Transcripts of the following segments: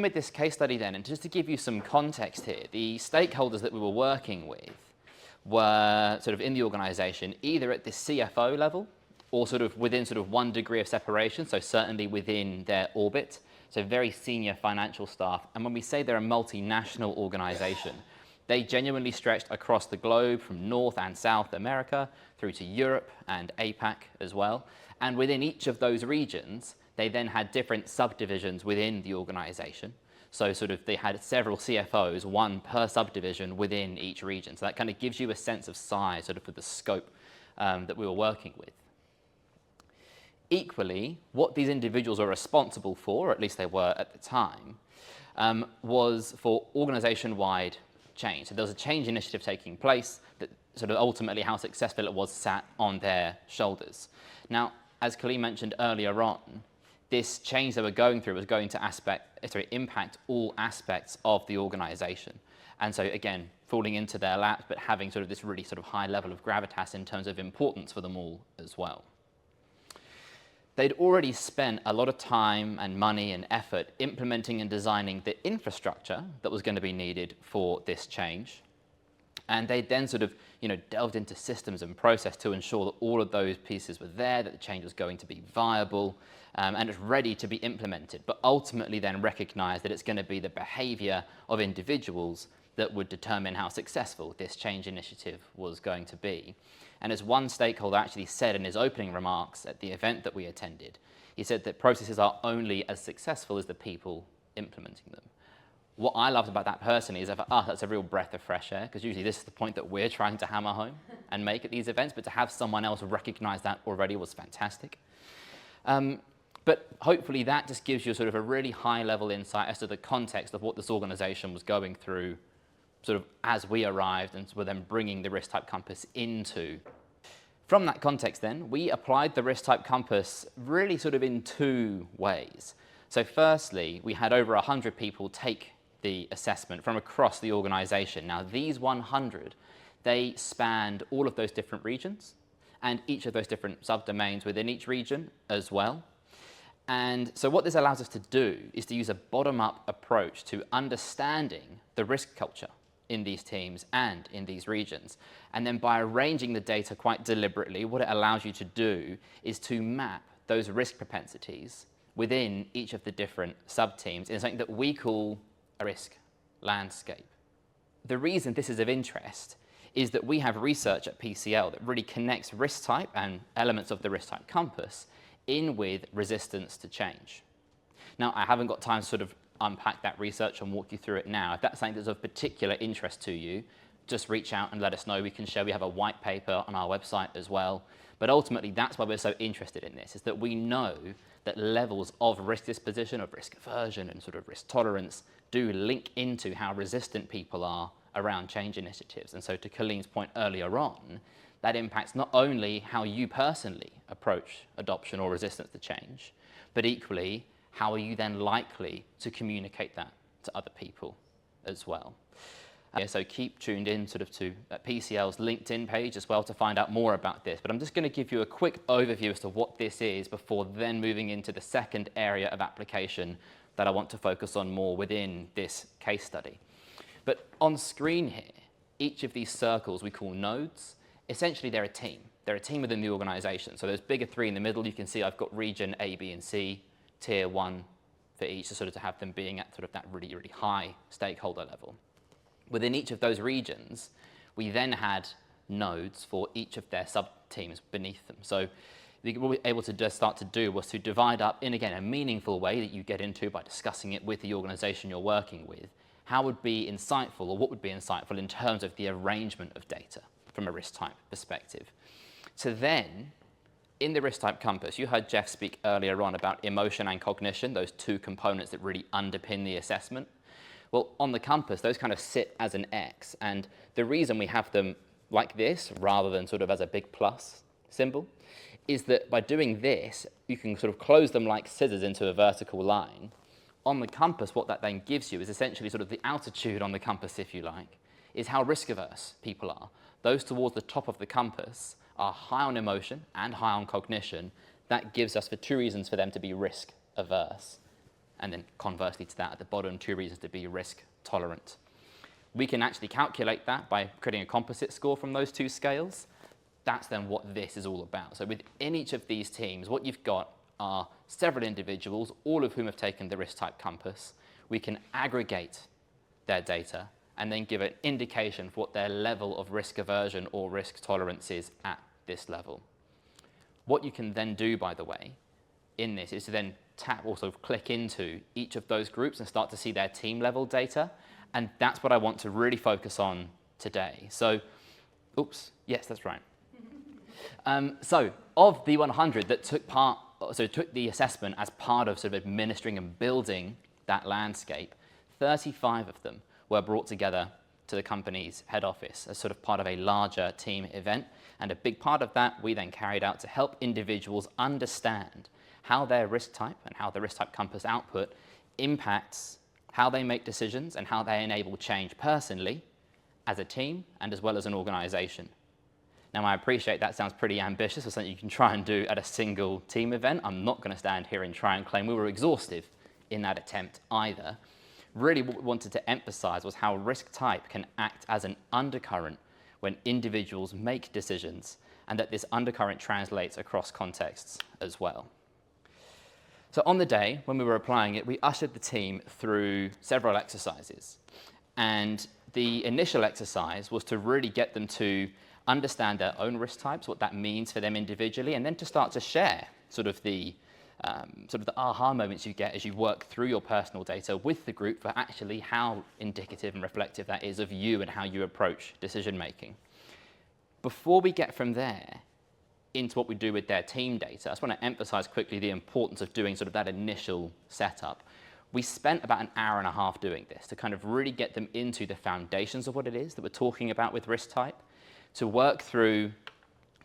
With this case study then, and just to give you some context here, the stakeholders that we were working with were sort of in the organization, either at the CFO level or sort of within sort of 1 degree of separation, so certainly within their orbit, so very senior financial staff. And when we say they're a multinational organization, they genuinely stretched across the globe from North and South America through to Europe and APAC as well. And within each of those regions, they then had different subdivisions within the organization. So sort of they had several CFOs, one per subdivision within each region. So that kind of gives you a sense of size sort of for the scope that we were working with. Equally, what these individuals are responsible for, or at least they were at the time, was for organization-wide change. So there was a change initiative taking place that sort of ultimately how successful it was sat on their shoulders. Now, as Colleen mentioned earlier on, this change that we're going through was going to impact all aspects of the organization. And so again, falling into their laps, but having sort of this really sort of high level of gravitas in terms of importance for them all as well. They'd already spent a lot of time and money and effort implementing and designing the infrastructure that was going to be needed for this change. And they then sort of, delved into systems and process to ensure that all of those pieces were there, that the change was going to be viable, and it's ready to be implemented. But ultimately then recognize that it's going to be the behavior of individuals that would determine how successful this change initiative was going to be. And as one stakeholder actually said in his opening remarks at the event that we attended, he said that processes are only as successful as the people implementing them. What I loved about that personally is that for us, that's a real breath of fresh air, because usually this is the point that we're trying to hammer home and make at these events, but to have someone else recognize that already was fantastic. But hopefully that just gives you sort of a really high level insight as to the context of what this organization was going through sort of as we arrived and were then bringing the risk type compass into. From that context then, we applied the risk type compass really sort of in 2 ways. So firstly, we had over 100 people take the assessment from across the organization. Now these 100, they spanned all of those different regions and each of those different subdomains within each region as well. And so what this allows us to do is to use a bottom-up approach to understanding the risk culture in these teams and in these regions. And then by arranging the data quite deliberately, what it allows you to do is to map those risk propensities within each of the different sub-teams in something that we call a risk landscape. The reason this is of interest is that we have research at PCL that really connects risk type and elements of the risk type compass in with resistance to change. Now, I haven't got time to sort of unpack that research and walk you through it now. If that's something that's of particular interest to you, just reach out and let us know. We can share. We have a white paper on our website as well. But ultimately, that's why we're so interested in this, is that we know that levels of risk disposition, of risk aversion and sort of risk tolerance do link into how resistant people are around change initiatives. And so to Colleen's point earlier on, that impacts not only how you personally approach adoption or resistance to change, but equally, how are you then likely to communicate that to other people as well? So keep tuned in sort of to PCL's LinkedIn page as well to find out more about this. But I'm just going to give you a quick overview as to what this is before then moving into the second area of application that I want to focus on more within this case study. But on screen here, each of these circles we call nodes. Essentially, they're a team. They're a team within the organization. So those bigger 3 in the middle, you can see I've got region A, B, and C, tier 1 for each, so sort of to have them being at sort of that really, really high stakeholder level. Within each of those regions, we then had nodes for each of their sub-teams beneath them. So what we were able to just start to do was to divide up in, again, a meaningful way that you get into by discussing it with the organization you're working with, how would be insightful or what would be insightful in terms of the arrangement of data from a risk type perspective. So then, in the risk type compass, you heard Jeff speak earlier on about emotion and cognition, those 2 components that really underpin the assessment. Well, on the compass, those kind of sit as an X. And the reason we have them like this, rather than sort of as a big plus symbol, is that by doing this, you can sort of close them like scissors into a vertical line. On the compass, what that then gives you is essentially sort of the altitude on the compass, if you like, is how risk-averse people are. Those towards the top of the compass are high on emotion and high on cognition. That gives us for 2 reasons for them to be risk-averse. and then conversely to that at the bottom, 2 reasons to be risk tolerant. We can actually calculate that by creating a composite score from those 2 scales. That's then what this is all about. So within each of these teams, what you've got are several individuals, all of whom have taken the risk type compass. We can aggregate their data and then give an indication for what their level of risk aversion or risk tolerance is at this level. What you can then do, by the way, in this is to then tap, also click into each of those groups and start to see their team level data. And that's what I want to really focus on today. So, oops, yes, that's right. So of the 100 that took the assessment as part of sort of administering and building that landscape, 35 of them were brought together to the company's head office as sort of part of a larger team event. And a big part of that we then carried out to help individuals understand how their risk type and how the risk type compass output impacts how they make decisions and how they enable change personally, as a team, and as well as an organization. Now, I appreciate that sounds pretty ambitious or something you can try and do at a single team event. I'm not going to stand here and try and claim we were exhaustive in that attempt either. Really what we wanted to emphasize was how risk type can act as an undercurrent when individuals make decisions, and that this undercurrent translates across contexts as well. So on the day when we were applying it, we ushered the team through several exercises. And the initial exercise was to really get them to understand their own risk types, what that means for them individually, and then to start to share sort of the aha moments you get as you work through your personal data with the group for actually how indicative and reflective that is of you and how you approach decision making. Before we get from there into what we do with their team data, I just want to emphasize quickly the importance of doing sort of that initial setup. We spent about an hour and a half doing this to kind of really get them into the foundations of what it is that we're talking about with risk type, to work through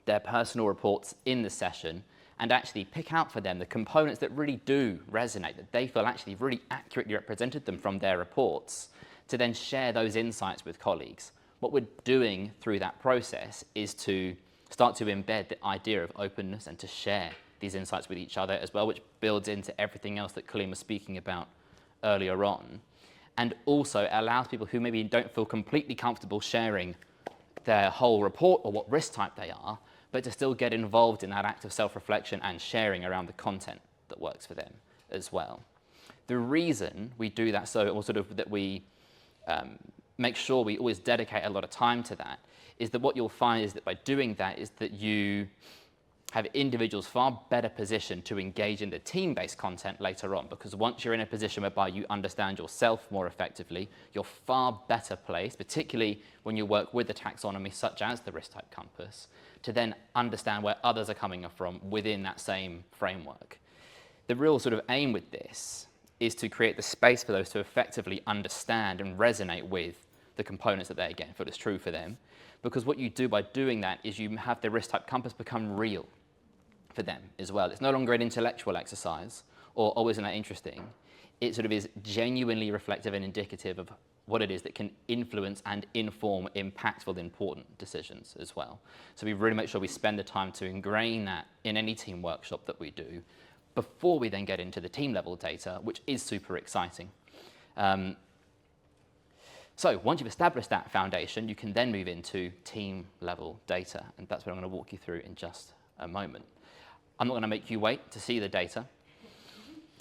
their personal reports in the session and actually pick out for them the components that really do resonate, that they feel actually really accurately represented them from their reports, to then share those insights with colleagues. What we're doing through that process is to start to embed the idea of openness and to share these insights with each other as well, which builds into everything else that Colleen was speaking about earlier on, and also allows people who maybe don't feel completely comfortable sharing their whole report or what risk type they are, but to still get involved in that act of self-reflection and sharing around the content that works for them as well. The reason we do that, so sort of that we make sure we always dedicate a lot of time to that, is that what you'll find is that by doing that is that you have individuals far better positioned to engage in the team-based content later on, because once you're in a position whereby you understand yourself more effectively, you're far better placed, particularly when you work with the taxonomy such as the risk type compass, to then understand where others are coming from within that same framework. The real sort of aim with this is to create the space for those to effectively understand and resonate with the components that they, again, feel is true for them. Because what you do by doing that is you have the risk type compass become real for them as well. It's no longer an intellectual exercise or, oh, isn't that interesting? It sort of is genuinely reflective and indicative of what it is that can influence and inform impactful, important decisions as well. So we really make sure we spend the time to ingrain that in any team workshop that we do before we then get into the team level data, which is super exciting. So once you've established that foundation, you can then move into team level data, and that's what I'm going to walk you through in just a moment. I'm not going to make you wait to see the data,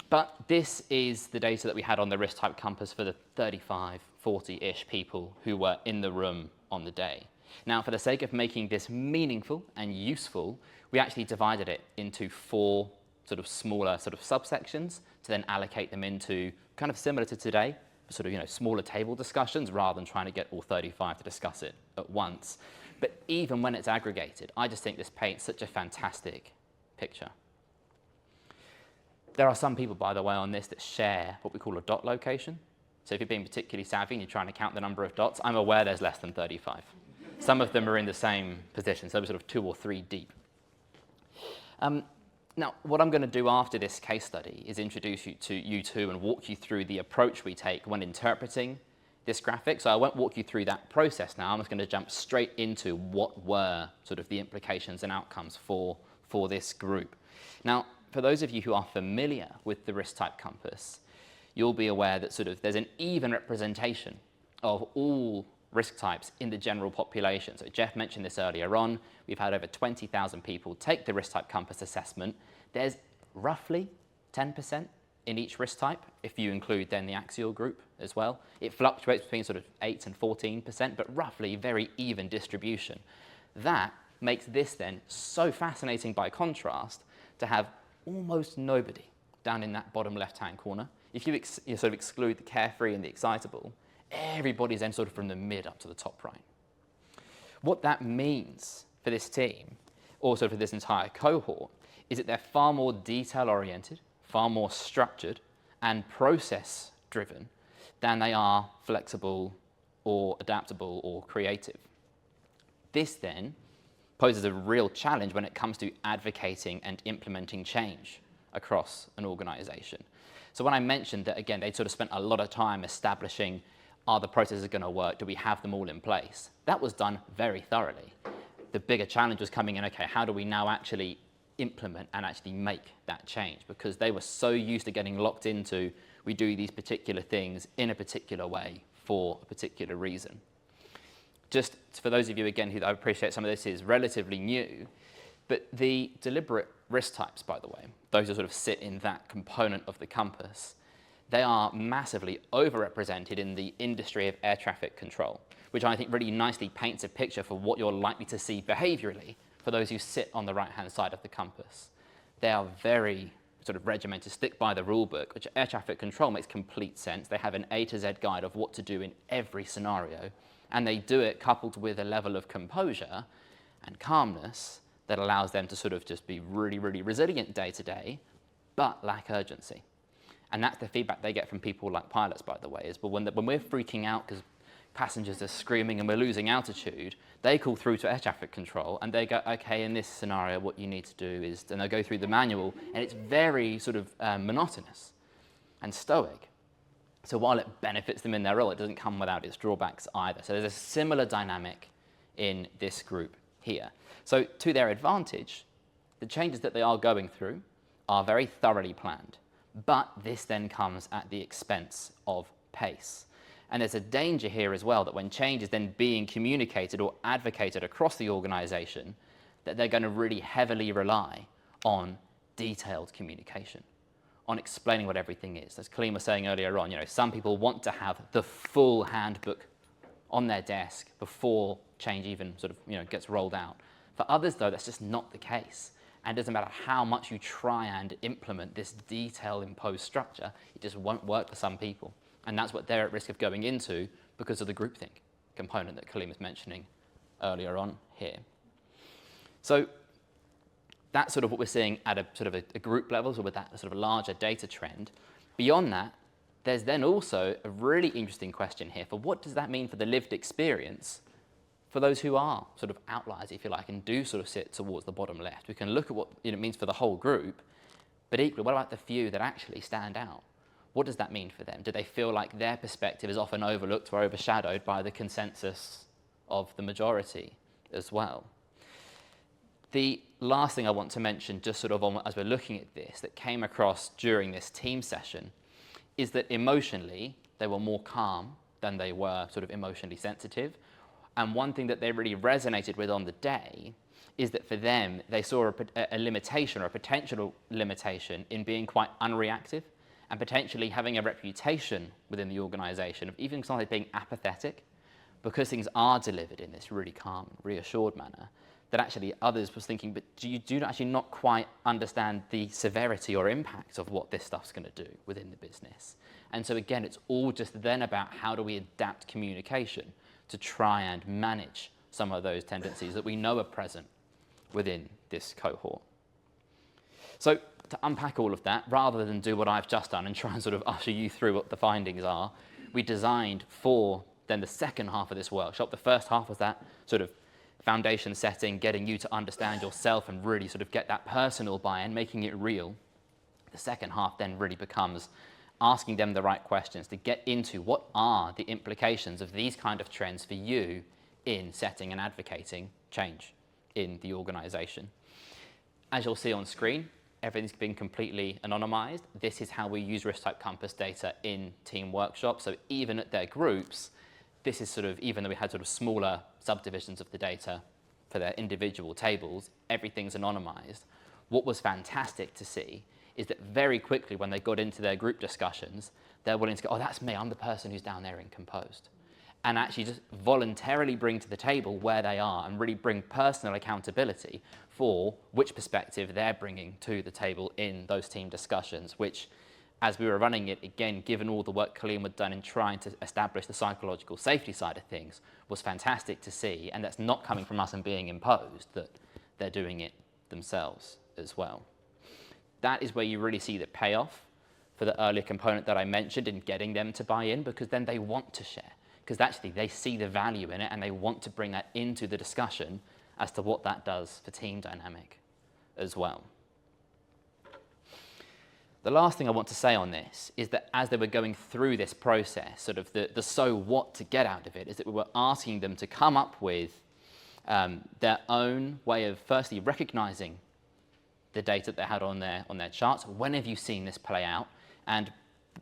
but this is the data that we had on the risk type compass for the 35, 40-ish people who were in the room on the day. Now, for the sake of making this meaningful and useful, we actually divided it into 4 sort of smaller sort of subsections to then allocate them into, kind of similar to today, sort of, smaller table discussions rather than trying to get all 35 to discuss it at once. But even when it's aggregated, I just think this paints such a fantastic picture. There are some people, by the way, on this that share what we call a dot location. So if you're being particularly savvy and you're trying to count the number of dots, I'm aware there's less than 35. Some of them are in the same position, so they're sort of 2 or 3 deep. Now, what I'm going to do after this case study is introduce you to and walk you through the approach we take when interpreting this graphic. So I won't walk you through that process now. I'm just going to jump straight into what were sort of the implications and outcomes for this group. Now, for those of you who are familiar with the risk type compass, you'll be aware that sort of there's an even representation of all risk types in the general population. So Jeff mentioned this earlier on. We've had over 20,000 people take the risk type compass assessment. There's roughly 10% in each risk type, if you include then the axial group as well. It fluctuates between sort of 8 and 14%, but roughly very even distribution. That makes this then so fascinating by contrast to have almost nobody down in that bottom left-hand corner. If you sort of exclude the carefree and the excitable, everybody's then sort of from the mid up to the top right. What that means for this team, also for this entire cohort, is that they're far more detail-oriented, far more structured and process-driven than they are flexible or adaptable or creative. This then poses a real challenge when it comes to advocating and implementing change across an organization. So when I mentioned that, again, they sort of spent a lot of time establishing, are the processes going to work? Do we have them all in place? That was done very thoroughly. The bigger challenge was coming in, okay, how do we now actually implement and actually make that change? Because they were so used to getting locked into, we do these particular things in a particular way for a particular reason. Just for those of you, again, who I appreciate some of this is relatively new, but the deliberate risk types, by the way, those who sort of sit in that component of the compass, they are massively overrepresented in the industry of air traffic control, which I think really nicely paints a picture for what you're likely to see behaviorally for those who sit on the right-hand side of the compass. They are very sort of regimented, stick by the rule book, which air traffic control makes complete sense. They have an A to Z guide of what to do in every scenario, and they do it coupled with a level of composure and calmness that allows them to sort of just be really, really resilient day to day, but lack urgency. And that's the feedback they get from people like pilots, by the way, is but when we're freaking out because passengers are screaming and we're losing altitude, they call through to air traffic control and they go, okay, in this scenario, what you need to do is, and they'll go through the manual, and it's very sort of monotonous and stoic. So while it benefits them in their role, it doesn't come without its drawbacks either. So there's a similar dynamic in this group here. So to their advantage, the changes that they are going through are very thoroughly planned, but this then comes at the expense of pace. And there's a danger here as well that when change is then being communicated or advocated across the organization, that they're going to really heavily rely on detailed communication, on explaining what everything is. As Colleen was saying earlier on, some people want to have the full handbook on their desk before change even sort of gets rolled out. For others, though, that's just not the case. And it doesn't matter how much you try and implement this detail imposed structure, it just won't work for some people. And that's what they're at risk of going into because of the groupthink component that Colleen was mentioning earlier on here. So that's sort of what we're seeing at a sort of a group level, so with that sort of larger data trend. Beyond that, there's then also a really interesting question here for what does that mean for the lived experience for those who are sort of outliers, if you like, and do sort of sit towards the bottom left. We can look at what it means for the whole group, but equally, what about the few that actually stand out? What does that mean for them? Do they feel like their perspective is often overlooked or overshadowed by the consensus of the majority as well? The last thing I want to mention, just sort of on, as we're looking at this, that came across during this team session, is that emotionally, they were more calm than they were sort of emotionally sensitive. And one thing that they really resonated with on the day is that for them, they saw a limitation or a potential limitation in being quite unreactive and potentially having a reputation within the organization of even sometimes being apathetic because things are delivered in this really calm, reassured manner, that actually others was thinking, but you do actually not quite understand the severity or impact of what this stuff's going to do within the business. And so again, it's all just then about how do we adapt communication to try and manage some of those tendencies that we know are present within this cohort. So to unpack all of that, rather than do what I've just done and try and sort of usher you through what the findings are, we designed for then the second half of this workshop. The first half was that sort of foundation setting, getting you to understand yourself and really sort of get that personal buy-in, making it real. The second half then really becomes asking them the right questions to get into what are the implications of these kind of trends for you in setting and advocating change in the organization. As you'll see on screen, everything's been completely anonymized. This is how we use risk type compass data in team workshops. So even at their groups, this is sort of, even though we had sort of smaller subdivisions of the data for their individual tables, everything's anonymized. What was fantastic to see is that very quickly when they got into their group discussions, they're willing to go, oh, that's me, I'm the person who's down there in composed. And actually just voluntarily bring to the table where they are and really bring personal accountability for which perspective they're bringing to the table in those team discussions, which, as we were running it, again, given all the work Colleen had done in trying to establish the psychological safety side of things, was fantastic to see. And that's not coming from us and being imposed, that they're doing it themselves as well. That is where you really see the payoff for the earlier component that I mentioned in getting them to buy in, because then they want to share. Because actually they see the value in it and they want to bring that into the discussion as to what that does for team dynamic as well. The last thing I want to say on this is that as they were going through this process, sort of the so what to get out of it, is that we were asking them to come up with their own way of firstly recognizing the data that they had on their charts. When have you seen this play out? And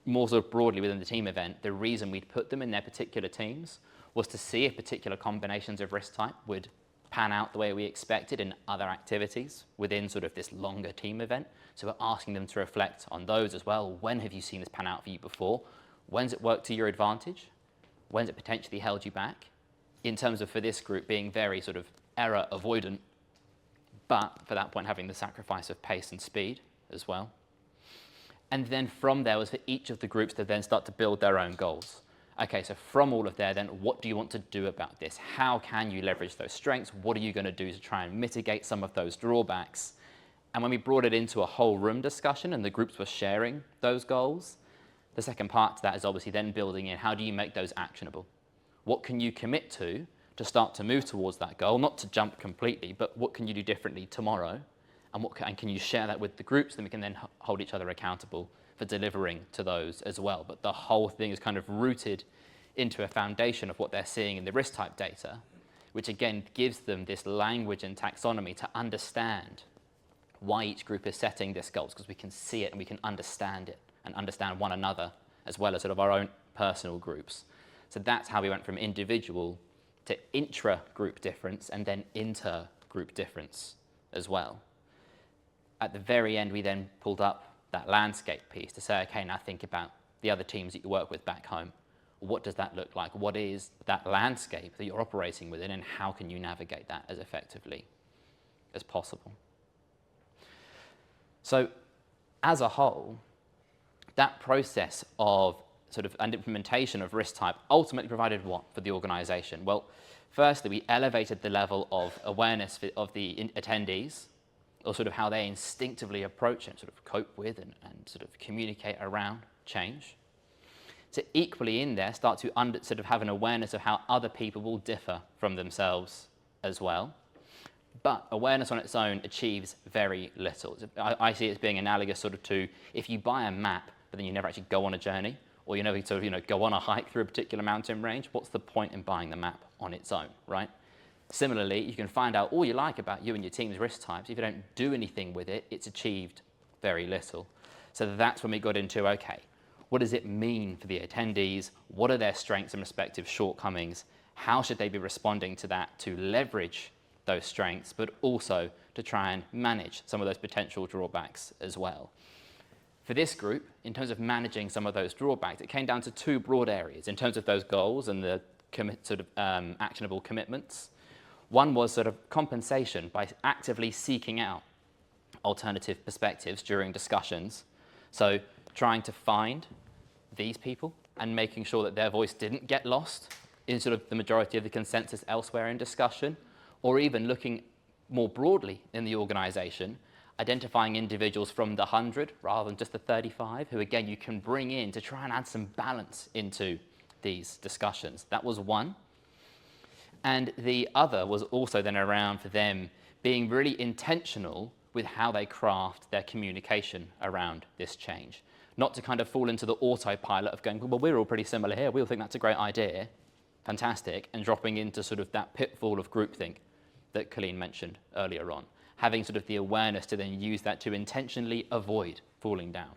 more sort of broadly within the team event, the reason we'd put them in their particular teams was to see if particular combinations of risk type would pan out the way we expected in other activities within sort of this longer team event. So we're asking them to reflect on those as well. When have you seen this pan out for you before? When's it worked to your advantage? When's it potentially held you back? In terms of, for this group, being very sort of error avoidant, but for that point having the sacrifice of pace and speed as well. And then from there was for each of the groups to then start to build their own goals. Okay, so from all of there then, what do you want to do about this? How can you leverage those strengths? What are you going to do to try and mitigate some of those drawbacks? And when we brought it into a whole room discussion and the groups were sharing those goals, the second part to that is obviously then building in how do you make those actionable? What can you commit to start to move towards that goal? Not to jump completely, but what can you do differently tomorrow? And can you share that with the groups? Then we can then hold each other accountable for delivering to those as well. But the whole thing is kind of rooted into a foundation of what they're seeing in the risk type data, which again gives them this language and taxonomy to understand why each group is setting this goals, because we can see it and we can understand it and understand one another as well as sort of our own personal groups. So that's how we went from individual to intra-group difference and then inter-group difference as well. At the very end, we then pulled up that landscape piece to say, okay, now think about the other teams that you work with back home. What does that look like? What is that landscape that you're operating within, and how can you navigate that as effectively as possible? So as a whole, that process of sort of an implementation of risk type ultimately provided what for the organization? Well, firstly, we elevated the level of awareness of the attendees, or sort of how they instinctively approach and sort of cope with and sort of communicate around change. To equally in there start to sort of have an awareness of how other people will differ from themselves as well. But awareness on its own achieves very little. I see it as being analogous sort of to if you buy a map, but then you never actually go on a journey, or you never sort of go on a hike through a particular mountain range, what's the point in buying the map on its own, right? Similarly, you can find out all you like about you and your team's risk types. If you don't do anything with it, it's achieved very little. So that's when we got into, okay, what does it mean for the attendees? What are their strengths and respective shortcomings? How should they be responding to that to leverage those strengths, but also to try and manage some of those potential drawbacks as well? For this group, in terms of managing some of those drawbacks, it came down to two broad areas in terms of those goals and the actionable commitments. One was sort of compensation by actively seeking out alternative perspectives during discussions. So trying to find these people and making sure that their voice didn't get lost in sort of the majority of the consensus elsewhere in discussion, or even looking more broadly in the organization, identifying individuals from the 100 rather than just the 35, who again you can bring in to try and add some balance into these discussions. That was one. And the other was also then around for them being really intentional with how they craft their communication around this change. Not to kind of fall into the autopilot of going, well, we're all pretty similar here. We all think that's a great idea. Fantastic. And dropping into sort of that pitfall of groupthink that Colleen mentioned earlier on. having sort of the awareness to then use that to intentionally avoid falling down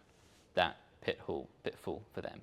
that pitfall for them.